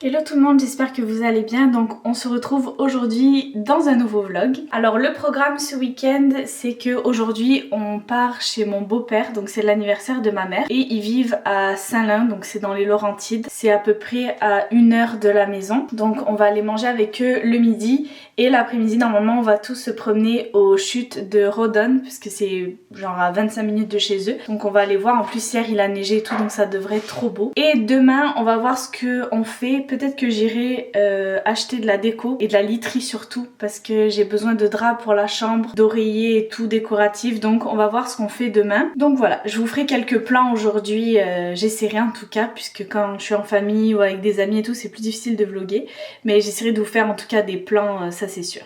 Hello tout le monde, j'espère que vous allez bien. Donc on se retrouve aujourd'hui dans un nouveau vlog. Alors le programme ce week-end, c'est que aujourd'hui on part chez mon beau-père, donc c'est l'anniversaire de ma mère, et ils vivent à Saint-Lin, donc c'est dans les Laurentides. C'est à peu près à 1 heure de la maison. Donc on va aller manger avec eux le midi et l'après-midi normalement on va tous se promener aux chutes de Rodon puisque c'est genre à 25 minutes de chez eux. Donc on va aller voir, en plus hier il a neigé et tout, donc ça devrait être trop beau. Et demain on va voir ce qu'on fait. Peut-être que j'irai acheter de la déco et de la literie surtout parce que j'ai besoin de draps pour la chambre, d'oreillers et tout décoratif, donc on va voir ce qu'on fait demain. Donc voilà, je vous ferai quelques plans aujourd'hui, j'essaierai en tout cas, puisque quand je suis en famille ou avec des amis et tout c'est plus difficile de vlogger, mais j'essaierai de vous faire en tout cas des plans, ça c'est sûr.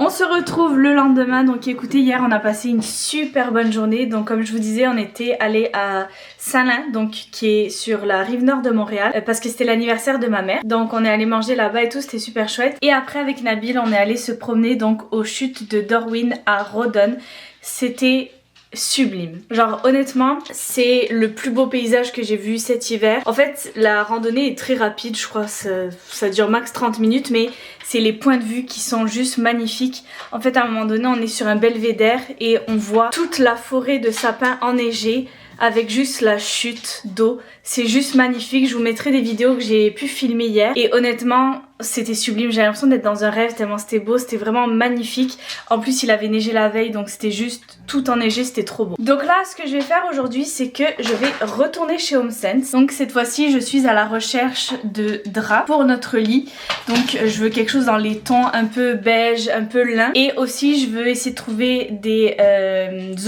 On se retrouve le lendemain, donc écoutez, hier on a passé une super bonne journée. Donc comme je vous disais, on était allé à Saint-Lin, donc qui est sur la rive nord de Montréal, parce que c'était l'anniversaire de ma mère. Donc on est allé manger là-bas et tout, c'était super chouette. Et après avec Nabil, on est allé se promener donc aux chutes de Darwin à Rodon. C'était sublime. Genre honnêtement, c'est le plus beau paysage que j'ai vu cet hiver. En fait, la randonnée est très rapide, je crois ça dure max 30 minutes, mais c'est les points de vue qui sont juste magnifiques. En fait, à un moment donné, on est sur un belvédère et on voit toute la forêt de sapins enneigés avec juste la chute d'eau. C'est juste magnifique. Je vous mettrai des vidéos que j'ai pu filmer hier et honnêtement c'était sublime. J'ai l'impression d'être dans un rêve tellement c'était beau, c'était vraiment magnifique. En plus il avait neigé la veille, donc c'était juste tout enneigé, c'était trop beau. Donc là ce que je vais faire aujourd'hui, c'est que je vais retourner chez HomeSense. Donc cette fois-ci je suis à la recherche de draps pour notre lit. Donc je veux quelque chose dans les tons un peu beige, un peu lin, et aussi je veux essayer de trouver des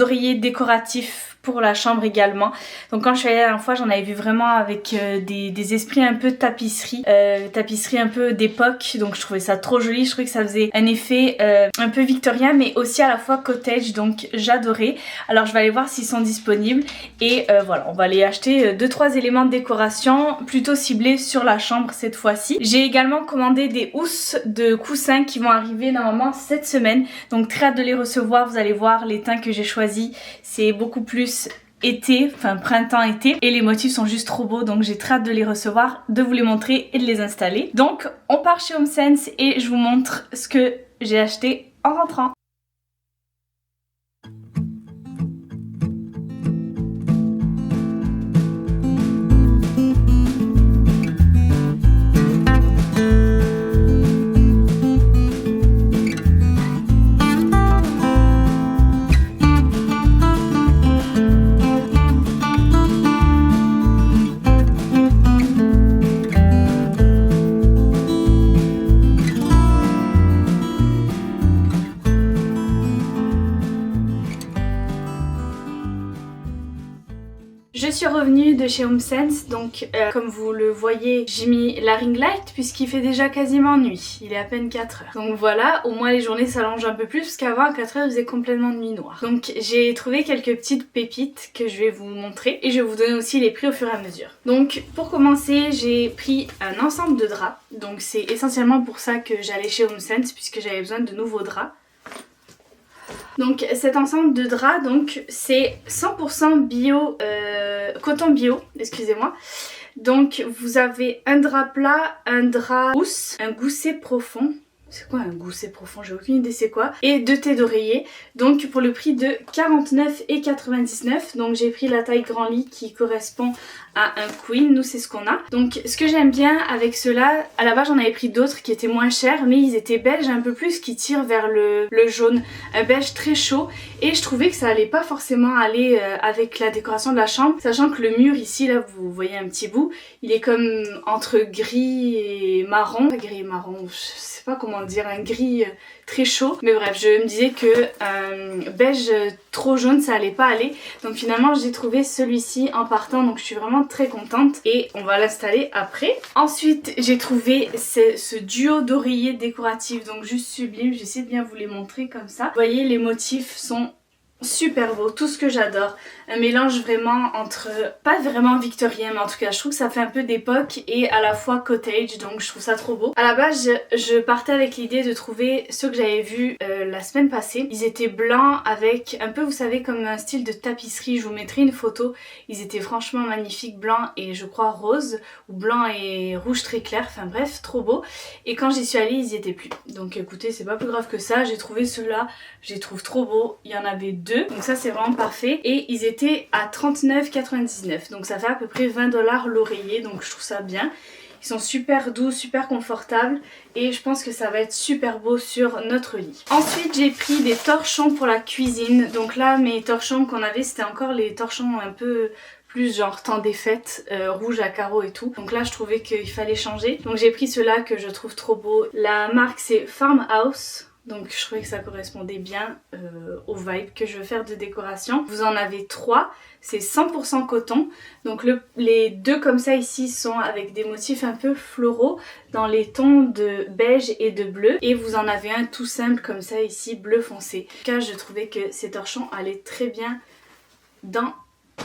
oreillers décoratifs pour la chambre également. Donc quand je suis allée la dernière fois, j'en avais vu vraiment avec des esprits un peu tapisserie, tapisserie un peu d'époque, donc je trouvais ça trop joli. Je trouvais que ça faisait un effet un peu victorien mais aussi à la fois cottage, donc j'adorais. Alors je vais aller voir s'ils sont disponibles et voilà, on va aller acheter 2-3 éléments de décoration plutôt ciblés sur la chambre cette fois-ci. J'ai également commandé des housses de coussins qui vont arriver normalement cette semaine, donc très hâte de les recevoir. Vous allez voir les teints que j'ai choisis, c'est beaucoup plus été, enfin printemps-été, et les motifs sont juste trop beaux, donc j'ai très hâte de les recevoir, de vous les montrer et de les installer. Donc on part chez HomeSense et je vous montre ce que j'ai acheté en rentrant. Je suis revenue de chez HomeSense, donc comme vous le voyez, j'ai mis la ring light puisqu'il fait déjà quasiment nuit, il est à peine 4 heures. Donc voilà, au moins les journées s'allongent un peu plus parce qu'avant à 4 heures il faisait complètement nuit noire. Donc j'ai trouvé quelques petites pépites que je vais vous montrer et je vais vous donner aussi les prix au fur et à mesure. Donc pour commencer, j'ai pris un ensemble de draps, donc c'est essentiellement pour ça que j'allais chez HomeSense puisque j'avais besoin de nouveaux draps. Donc cet ensemble de draps, donc c'est 100% bio, coton bio, excusez-moi. Donc vous avez un drap plat, un drap housse, un gousset profond. C'est quoi un gousset profond? J'ai aucune idée c'est quoi. Et 2 thés d'oreiller. Donc pour le prix de 49,99 €. Donc j'ai pris la taille grand lit qui correspond à un queen. Nous c'est ce qu'on a. Donc ce que j'aime bien avec ceux-là, à la base j'en avais pris d'autres qui étaient moins chers, mais ils étaient beige un peu plus, qui tirent vers le jaune. Un beige très chaud. Et je trouvais que ça allait pas forcément aller avec la décoration de la chambre. Sachant que le mur ici, là vous voyez un petit bout, il est comme entre gris et marron. Pas gris et marron, je sais sais pas comment dire, un gris très chaud. Mais bref, je me disais que beige trop jaune ça allait pas aller. Donc finalement j'ai trouvé celui-ci en partant, donc je suis vraiment très contente et on va l'installer après. Ensuite j'ai trouvé ce duo d'oreillers décoratifs, donc juste sublime. J'essaie de bien vous les montrer comme ça. Vous voyez, les motifs sont super beau, tout ce que j'adore. Un mélange vraiment entre, pas vraiment victorien, mais en tout cas je trouve que ça fait un peu d'époque et à la fois cottage, donc je trouve ça trop beau. À la base je partais avec l'idée de trouver ceux que j'avais vus la semaine passée. Ils étaient blancs avec un peu, vous savez, comme un style de tapisserie. Je vous mettrai une photo. Ils étaient franchement magnifiques, blanc et je crois rose, ou blanc et rouge très clair, enfin bref, trop beau. Et quand j'y suis allée, ils y étaient plus. Donc écoutez, c'est pas plus grave que ça. J'ai trouvé ceux-là, je les trouve trop beaux. Il y en avait deux. Donc ça c'est vraiment parfait et ils étaient à 39,99 donc ça fait à peu près 20 $ l'oreiller, donc je trouve ça bien. Ils sont super doux, super confortables et je pense que ça va être super beau sur notre lit. Ensuite j'ai pris des torchons pour la cuisine. Donc là mes torchons qu'on avait c'était encore les torchons un peu plus genre temps des fêtes, rouge à carreaux et tout. Donc là je trouvais qu'il fallait changer. Donc j'ai pris ceux-là que je trouve trop beaux. La marque c'est Farmhouse. Donc je trouvais que ça correspondait bien au vibe que je veux faire de décoration. Vous en avez 3, c'est 100% coton. Donc les deux comme ça ici sont avec des motifs un peu floraux dans les tons de beige et de bleu. Et vous en avez un tout simple comme ça ici, bleu foncé. En tout cas je trouvais que ces torchons allaient très bien dans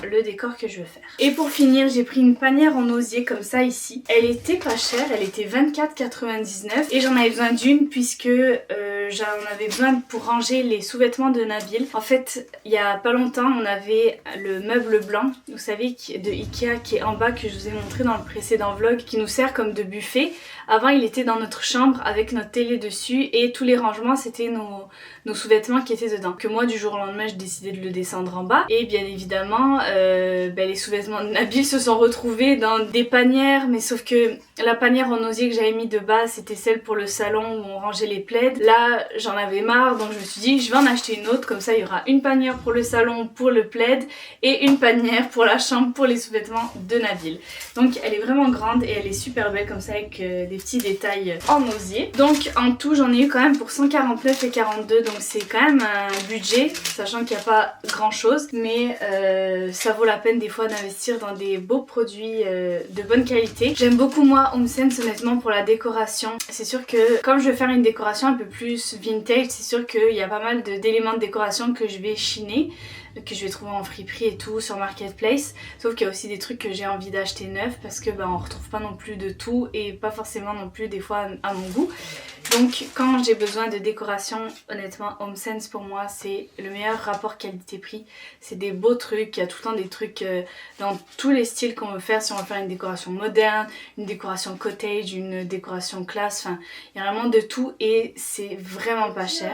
le décor que je veux faire. Et pour finir j'ai pris une panière en osier comme ça ici. Elle était pas chère, elle était 24,99 et j'en avais besoin d'une puisque j'en avais besoin pour ranger les sous-vêtements de Nabil. En fait il y a pas longtemps on avait le meuble blanc, vous savez, de Ikea qui est en bas, que je vous ai montré dans le précédent vlog, qui nous sert comme de buffet. Avant il était dans notre chambre avec notre télé dessus et tous les rangements c'était nos sous-vêtements qui étaient dedans. Que moi du jour au lendemain j'ai décidé de le descendre en bas et bien évidemment les sous-vêtements de Nabil se sont retrouvés dans des panières, mais sauf que la panière en osier que j'avais mis de base c'était celle pour le salon où on rangeait les plaids. Là j'en avais marre donc je me suis dit je vais en acheter une autre, comme ça il y aura une panière pour le salon pour le plaid et une panière pour la chambre pour les sous-vêtements de Nabil. Donc elle est vraiment grande et elle est super belle comme ça avec des petits détails en osier. Donc en tout j'en ai eu quand même pour 149,42 donc c'est quand même un budget, sachant qu'il n'y a pas grand chose, mais ça vaut la peine des fois d'investir dans des beaux produits de bonne qualité. J'aime beaucoup moi HomeSense honnêtement pour la décoration. C'est sûr que comme je veux faire une décoration un peu plus vintage, c'est sûr qu'il y a pas mal d'éléments de décoration que je vais chiner, que je vais trouver en friperie et tout sur Marketplace, sauf qu'il y a aussi des trucs que j'ai envie d'acheter neufs parce que on retrouve pas non plus de tout et pas forcément non plus des fois à mon goût. Donc quand j'ai besoin de décoration, honnêtement HomeSense pour moi c'est le meilleur rapport qualité-prix. C'est des beaux trucs, il y a tout le temps des trucs dans tous les styles qu'on veut faire. Si on veut faire une décoration moderne, une décoration cottage, une décoration classe, enfin il y a vraiment de tout et c'est vraiment pas cher.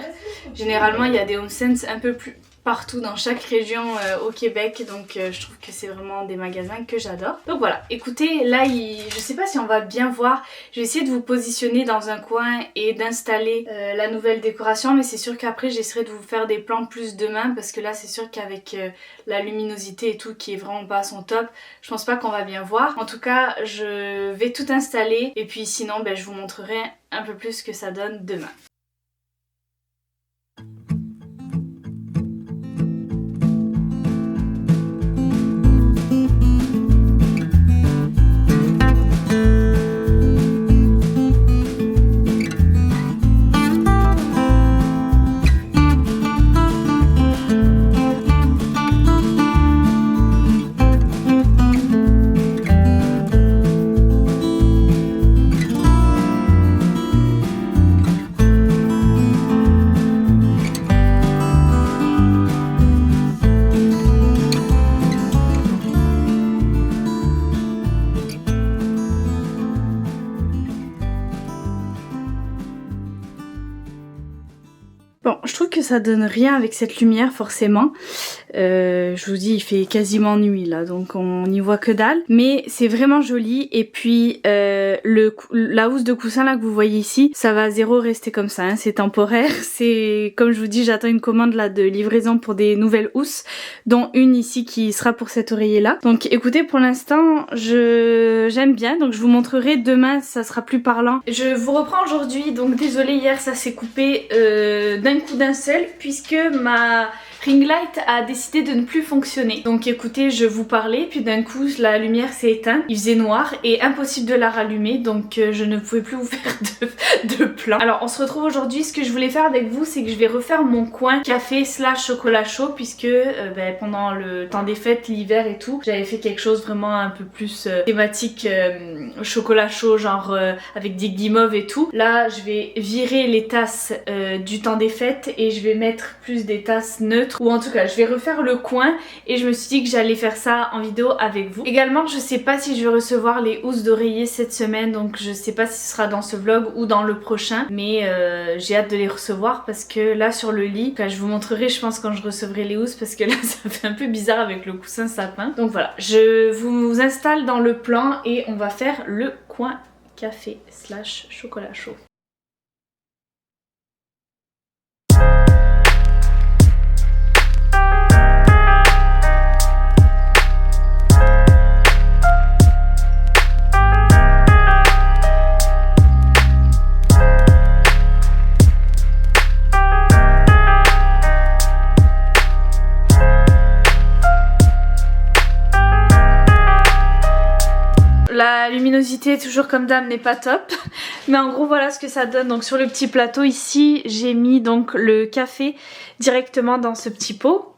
Généralement il y a des HomeSense un peu plus partout dans chaque région au Québec, donc je trouve que c'est vraiment des magasins que j'adore. Donc voilà, écoutez, là je sais pas si on va bien voir, je vais essayer de vous positionner dans un coin et d'installer la nouvelle décoration, mais c'est sûr qu'après j'essaierai de vous faire des plans plus demain parce que là c'est sûr qu'avec la luminosité et tout qui est vraiment pas à son top, je pense pas qu'on va bien voir. En tout cas je vais tout installer et puis sinon je vous montrerai un peu plus ce que ça donne demain. Bon, je trouve que ça donne rien avec cette lumière forcément. Je vous dis, il fait quasiment nuit là, donc on n'y voit que dalle. Mais c'est vraiment joli. Et puis la housse de coussin là que vous voyez ici, ça va zéro rester comme ça. Hein, c'est temporaire. C'est comme je vous dis, j'attends une commande là de livraison pour des nouvelles housses, dont une ici qui sera pour cet oreiller là. Donc écoutez, pour l'instant, j'aime bien. Donc je vous montrerai demain, ça sera plus parlant. Je vous reprends aujourd'hui. Donc désolée, hier ça s'est coupé d'un coup d'un seul puisque ma ring light a décidé de ne plus fonctionner. Donc écoutez, je vous parlais, puis d'un coup la lumière s'est éteinte, il faisait noir et impossible de la rallumer, donc je ne pouvais plus vous faire de plan. Alors on se retrouve aujourd'hui, ce que je voulais faire avec vous, c'est que je vais refaire mon coin café slash chocolat chaud, puisque pendant le temps des fêtes, l'hiver et tout, j'avais fait quelque chose vraiment un peu plus thématique chocolat chaud, genre avec des guimauves et tout. Là je vais virer les tasses du temps des fêtes et je vais mettre plus des tasses neutres, ou en tout cas je vais refaire le coin, et je me suis dit que j'allais faire ça en vidéo avec vous. Également je sais pas si je vais recevoir les housses d'oreiller cette semaine, donc je sais pas si ce sera dans ce vlog ou dans le prochain, mais j'ai hâte de les recevoir parce que là sur le lit, je vous montrerai je pense quand je recevrai les housses, parce que là ça fait un peu bizarre avec le coussin sapin. Donc voilà, je vous installe dans le plan et on va faire le coin café slash chocolat chaud. La luminosité toujours comme d'hab n'est pas top, mais en gros voilà ce que ça donne. Donc sur le petit plateau ici j'ai mis donc le café directement dans ce petit pot.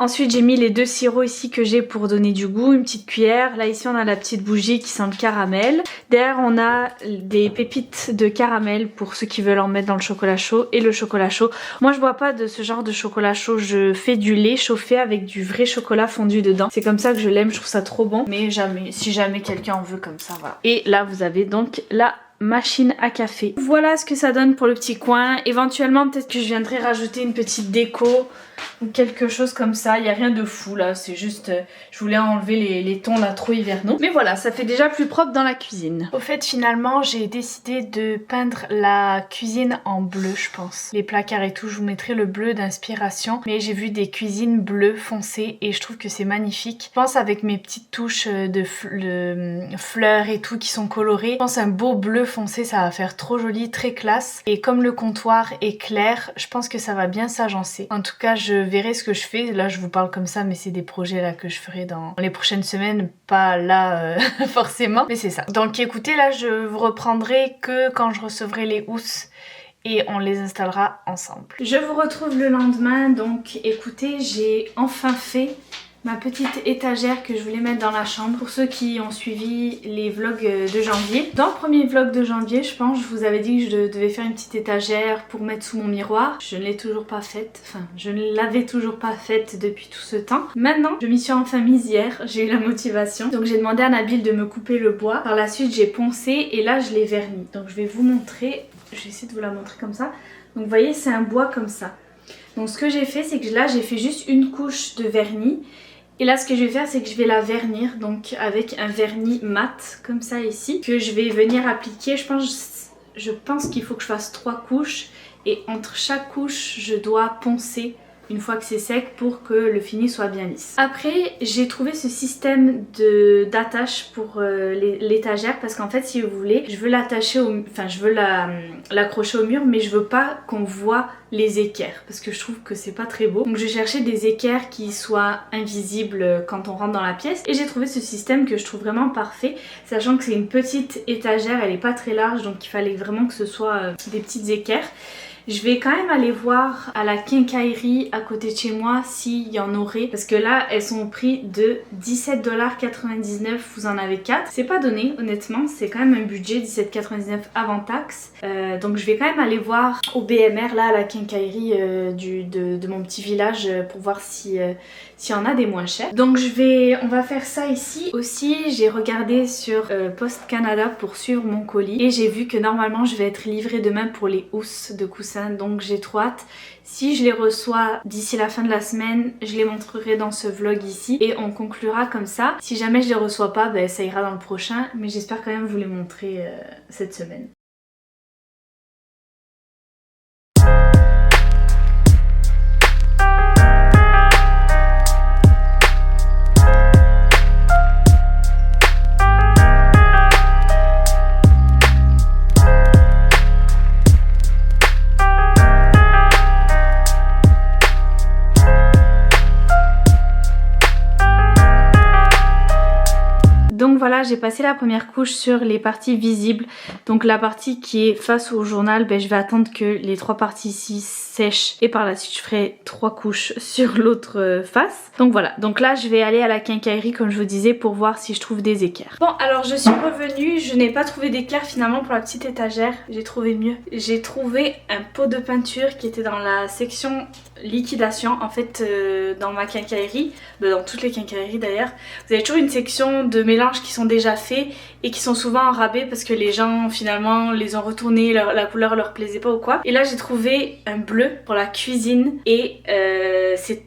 Ensuite j'ai mis les deux sirops ici que j'ai pour donner du goût, une petite cuillère. Là ici on a la petite bougie qui sent le caramel. Derrière on a des pépites de caramel pour ceux qui veulent en mettre dans le chocolat chaud et le chocolat chaud. Moi je bois pas de ce genre de chocolat chaud, je fais du lait chauffé avec du vrai chocolat fondu dedans. C'est comme ça que je l'aime, je trouve ça trop bon. Mais jamais, si jamais quelqu'un en veut comme ça, voilà. Et là vous avez donc la machine à café. Voilà ce que ça donne pour le petit coin. Éventuellement peut-être que je viendrai rajouter une petite déco ou quelque chose comme ça. Il n'y a rien de fou là, c'est juste je voulais enlever les tons là trop hivernaux. Mais voilà, ça fait déjà plus propre dans la cuisine. Au fait finalement j'ai décidé de peindre la cuisine en bleu je pense. Les placards et tout, je vous mettrai le bleu d'inspiration. Mais j'ai vu des cuisines bleues foncées et je trouve que c'est magnifique. Je pense avec mes petites touches de fleurs et tout qui sont colorées. Je pense un beau bleu foncé, ça va faire trop joli, très classe. Et comme le comptoir est clair, je pense que ça va bien s'agencer. En tout cas, je verrai ce que je fais. Là, je vous parle comme ça, mais c'est des projets là que je ferai dans les prochaines semaines, pas là forcément. Mais c'est ça. Donc écoutez, là, je vous reprendrai que quand je recevrai les housses et on les installera ensemble. Je vous retrouve le lendemain. Donc écoutez, j'ai enfin fait ma petite étagère que je voulais mettre dans la chambre. Pour ceux qui ont suivi les vlogs de janvier, dans le premier vlog de janvier je pense, je vous avais dit que je devais faire une petite étagère pour mettre sous mon miroir. Je ne l'ai toujours pas faite, enfin je ne l'avais toujours pas faite depuis tout ce temps. Maintenant je m'y suis enfin mise hier, j'ai eu la motivation, donc j'ai demandé à Nabil de me couper le bois. Par la suite j'ai poncé et là je l'ai verni. Donc je vais vous montrer, je vais essayer de vous la montrer comme ça. Donc vous voyez c'est un bois comme ça. Donc ce que j'ai fait c'est que là j'ai fait juste une couche de vernis. Et là ce que je vais faire c'est que je vais la vernir, donc avec un vernis mat comme ça ici, que je vais venir appliquer. Je pense qu'il faut que je fasse 3 couches et entre chaque couche je dois poncer une fois que c'est sec pour que le fini soit bien lisse. Après j'ai trouvé ce système d'attache pour l'étagère, parce qu'en fait si vous voulez je veux l'attacher je veux l'accrocher au mur, mais je veux pas qu'on voit les équerres parce que je trouve que c'est pas très beau. Donc je cherchais des équerres qui soient invisibles quand on rentre dans la pièce et j'ai trouvé ce système que je trouve vraiment parfait, sachant que c'est une petite étagère, elle est pas très large, donc il fallait vraiment que ce soit des petites équerres. Je vais quand même aller voir à la quincaillerie à côté de chez moi s'il y en aurait, parce que là elles sont au prix de 17,99$, vous en avez 4. C'est pas donné honnêtement, c'est quand même un budget, 17,99$ avant taxe. Donc je vais quand même aller voir au BMR là à la quincaillerie de mon petit village pour voir s'il y en a des moins chers. Donc on va faire ça ici. Aussi j'ai regardé sur Post Canada pour suivre mon colis et j'ai vu que normalement je vais être livrée demain pour les housses de coussin. coussins, donc j'ai trop hâte. Si je les reçois d'ici la fin de la semaine, je les montrerai dans ce vlog ici et on conclura comme ça. Si jamais je les reçois pas, ben, ça ira dans le prochain, mais j'espère quand même vous les montrer cette semaine. Donc voilà, j'ai passé la première couche sur les parties visibles. Donc la partie qui est face au journal, ben, je vais attendre que les 3 parties ici sèchent. Et par la suite, je ferai 3 couches sur l'autre face. Donc voilà, donc là, je vais aller à la quincaillerie, comme je vous disais, pour voir si je trouve des équerres. Bon, alors je suis revenue. Je n'ai pas trouvé d'équerres finalement pour la petite étagère. J'ai trouvé mieux. J'ai trouvé un pot de peinture qui était dans la section liquidation. En fait, dans ma quincaillerie, ben, dans toutes les quincailleries d'ailleurs, vous avez toujours une section de mélange qui sont déjà faits et qui sont souvent en rabais parce que les gens finalement les ont retournés, la couleur leur plaisait pas ou quoi. Et là j'ai trouvé un bleu pour la cuisine et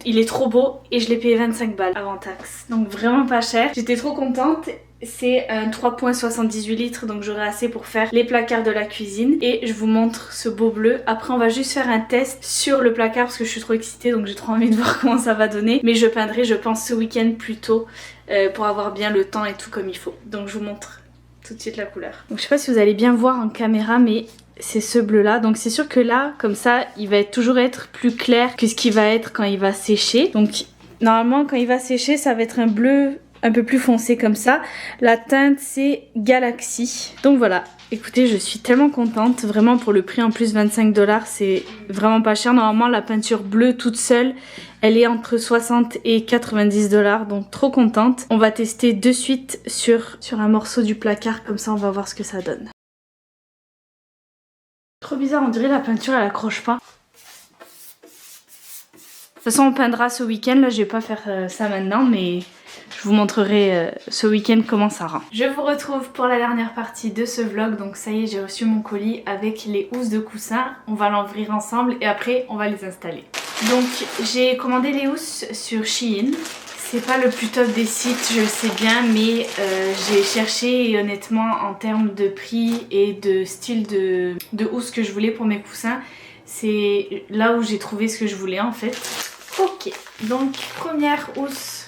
il est trop beau et je l'ai payé 25 balles avant taxe. Donc vraiment pas cher. J'étais trop contente. C'est un 3,78 litres donc j'aurai assez pour faire les placards de la cuisine et je vous montre ce beau bleu. Après on va juste faire un test sur le placard parce que je suis trop excitée donc j'ai trop envie de voir comment ça va donner. Mais je peindrai je pense ce week-end plus tôt pour avoir bien le temps et tout comme il faut. Donc je vous montre tout de suite la couleur. Donc je sais pas si vous allez bien voir en caméra mais c'est ce bleu là. Donc c'est sûr que là comme ça il va toujours être plus clair que ce qu'il va être quand il va sécher. Donc normalement quand il va sécher ça va être un bleu un peu plus foncé comme ça. La teinte c'est Galaxy. Donc voilà, écoutez je suis tellement contente. Vraiment pour le prix en plus 25 $, c'est vraiment pas cher. Normalement la peinture bleue toute seule elle est entre 60 et 90 $. Donc trop contente. On va tester de suite sur un morceau du placard. Comme ça on va voir ce que ça donne. Trop bizarre, on dirait la peinture elle accroche pas. De toute façon on peindra ce week-end. Là je vais pas faire ça maintenant mais je vous montrerai ce week-end comment ça rend. Je vous retrouve pour la dernière partie de ce vlog. Donc ça y est, j'ai reçu mon colis avec les housses de coussin. On va l'ouvrir ensemble et après on va les installer. Donc j'ai commandé les housses sur Shein. C'est pas le plus top des sites, je le sais bien, mais j'ai cherché et honnêtement en termes de prix et de style de housse que je voulais pour mes coussins, c'est là où j'ai trouvé ce que je voulais en fait. Ok, donc première housse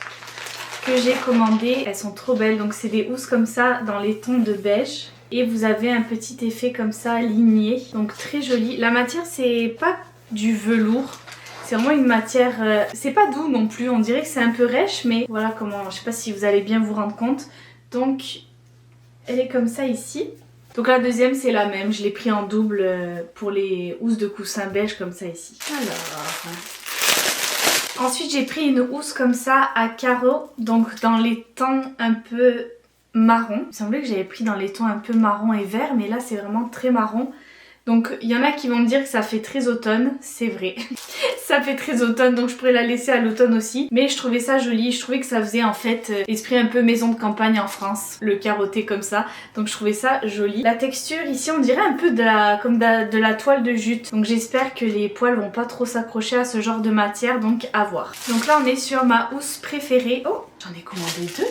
que j'ai commandées, elles sont trop belles. Donc c'est des housses comme ça dans les tons de beige et vous avez un petit effet comme ça ligné, donc très joli. La matière c'est pas du velours, c'est vraiment une matière, c'est pas doux non plus, on dirait que c'est un peu rêche mais voilà comment, je sais pas si vous allez bien vous rendre compte. Donc elle est comme ça ici. Donc la deuxième c'est la même, je l'ai pris en double pour les housses de coussin beige comme ça ici. Alors... Ensuite j'ai pris une housse comme ça à carreaux, donc dans les tons un peu marron. Il me semblait que j'avais pris dans les tons un peu marron et vert, mais là c'est vraiment très marron. Donc il y en a qui vont me dire que ça fait très automne, c'est vrai. Ça fait très automne donc je pourrais la laisser à l'automne aussi. Mais je trouvais ça joli, je trouvais que ça faisait en fait esprit un peu maison de campagne en France, le carotté comme ça. Donc je trouvais ça joli. La texture ici on dirait un peu de la toile de jute. Donc j'espère que les poils vont pas trop s'accrocher à ce genre de matière, donc à voir. Donc là on est sur ma housse préférée. Oh, j'en ai commandé 2.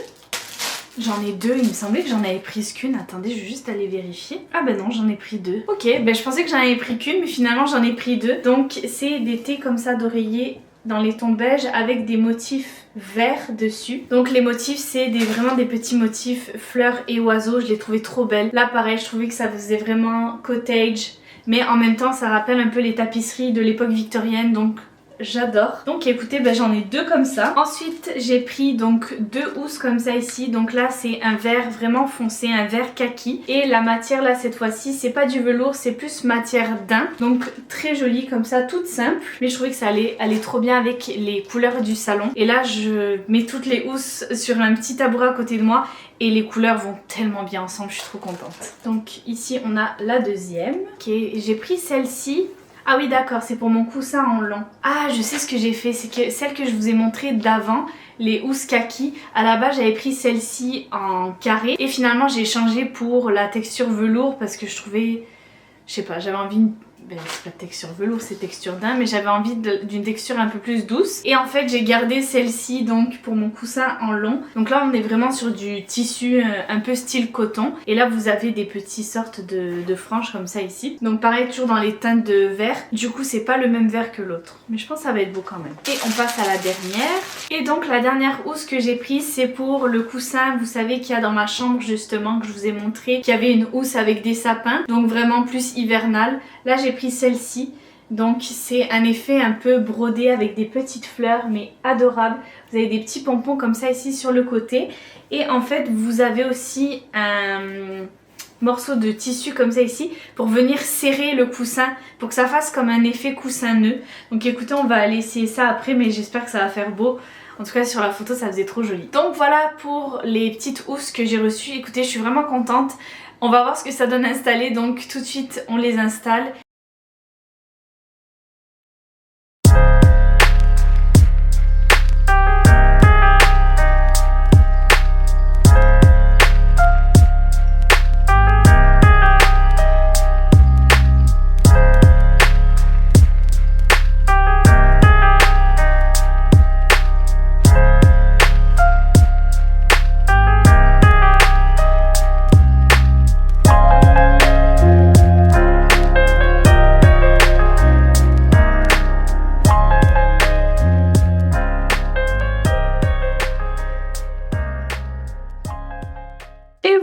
J'en ai 2, il me semblait que j'en avais prise qu'une. Attendez, je vais juste aller vérifier. Ah ben non, j'en ai pris 2. Ok, ben je pensais que j'en avais pris qu'une, mais finalement j'en ai pris 2. Donc c'est des thés comme ça d'oreiller dans les tons beige avec des motifs verts dessus. Donc les motifs c'est vraiment des petits motifs fleurs et oiseaux. Je les trouvais trop belles. Là pareil, je trouvais que ça faisait vraiment cottage. Mais en même temps ça rappelle un peu les tapisseries de l'époque victorienne, donc j'adore. Donc écoutez, ben, j'en ai 2 comme ça. Ensuite j'ai pris donc 2 housses comme ça ici. Donc là c'est un vert vraiment foncé, un vert kaki. Et la matière là cette fois-ci c'est pas du velours, c'est plus matière daim. Donc très jolie comme ça, toute simple. Mais je trouvais que ça allait trop bien avec les couleurs du salon. Et là je mets toutes les housses sur un petit tabouret à côté de moi. Et les couleurs vont tellement bien ensemble, je suis trop contente. Donc ici on a la deuxième. Ok, j'ai pris celle-ci. Ah oui d'accord, c'est pour mon coussin en long. Ah je sais ce que j'ai fait, c'est que celle que je vous ai montrée d'avant, les housses kaki, à la base j'avais pris celle-ci en carré et finalement j'ai changé pour la texture velours parce que je trouvais, je sais pas, j'avais envie c'est pas texture velours, c'est texture daim, mais j'avais envie d'une texture un peu plus douce. Et en fait j'ai gardé celle-ci donc pour mon coussin en long. Donc là on est vraiment sur du tissu un peu style coton. Et là vous avez des petites sortes de franges comme ça ici. Donc pareil toujours dans les teintes de vert. Du coup c'est pas le même vert que l'autre. Mais je pense que ça va être beau quand même. Et on passe à la dernière. Et donc la dernière housse que j'ai prise c'est pour le coussin, vous savez qu'il y a dans ma chambre justement que je vous ai montré. Qu'il y avait une housse avec des sapins. Donc vraiment plus hivernal. Là j'ai pris celle-ci, donc c'est un effet un peu brodé avec des petites fleurs mais adorable. Vous avez des petits pompons comme ça ici sur le côté et en fait vous avez aussi un morceau de tissu comme ça ici pour venir serrer le coussin pour que ça fasse comme un effet coussin nœud. Donc écoutez, on va aller essayer ça après mais j'espère que ça va faire beau. En tout cas sur la photo ça faisait trop joli. Donc voilà pour les petites housses que j'ai reçues. Écoutez, je suis vraiment contente. On va voir ce que ça donne installé, donc tout de suite on les installe.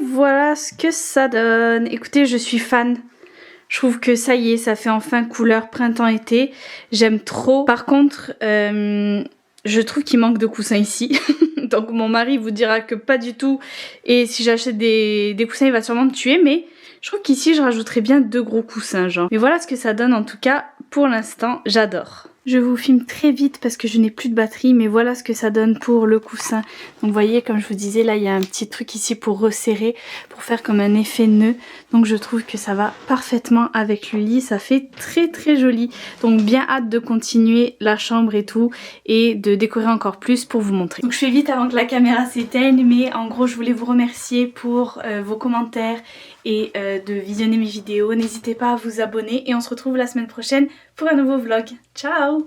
Voilà ce que ça donne. Écoutez, je suis fan. Je trouve que ça y est, ça fait enfin couleur printemps-été. J'aime trop. Par contre, je trouve qu'il manque de coussins ici. Donc mon mari vous dira que pas du tout. Et si j'achète des coussins, il va sûrement me tuer. Mais je trouve qu'ici, je rajouterais bien 2 gros coussins, genre. Mais voilà ce que ça donne en tout cas. Pour l'instant, j'adore. Je vous filme très vite parce que je n'ai plus de batterie, mais voilà ce que ça donne pour le coussin. Donc vous voyez, comme je vous disais, là il y a un petit truc ici pour resserrer, pour faire comme un effet nœud. Donc je trouve que ça va parfaitement avec le lit, ça fait très joli. Donc bien hâte de continuer la chambre et tout, et de décorer encore plus pour vous montrer. Donc je fais vite avant que la caméra s'éteigne, mais en gros je voulais vous remercier pour vos commentaires et de visionner mes vidéos. N'hésitez pas à vous abonner et on se retrouve la semaine prochaine pour un nouveau vlog. Ciao!